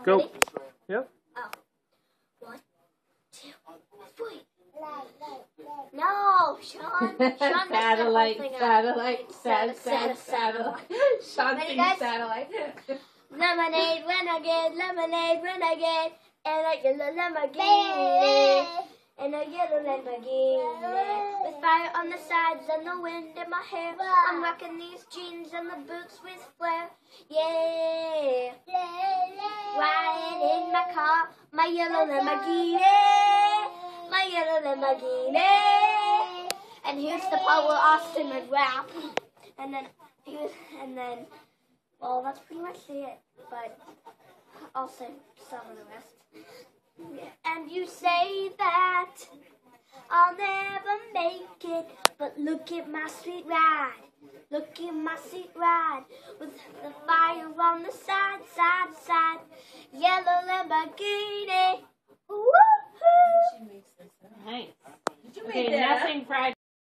Go. Ready? Yep. Oh. 1, 2, 3. No, Sean. Sean Satellite. Sean Ready, sings guys? satellite. Lemonade, renegade, and a yellow Lamborghini, and a yellow Lamborghini, with fire on the sides and the wind in my hair. I'm rocking these jeans and the boots with flair. Yeah, riding in my car, my yellow Lamborghini, and here's the part where Austin would rap, and then. Well, that's pretty much it, but I'll sing some of the rest. Yeah. And you say that I'll never make it, but look at my sweet ride. Look at my sweet ride, with the fire on the side. Yellow Lamborghini. Woo-hoo! Nice. Did you make Okay, that up? nothing fried.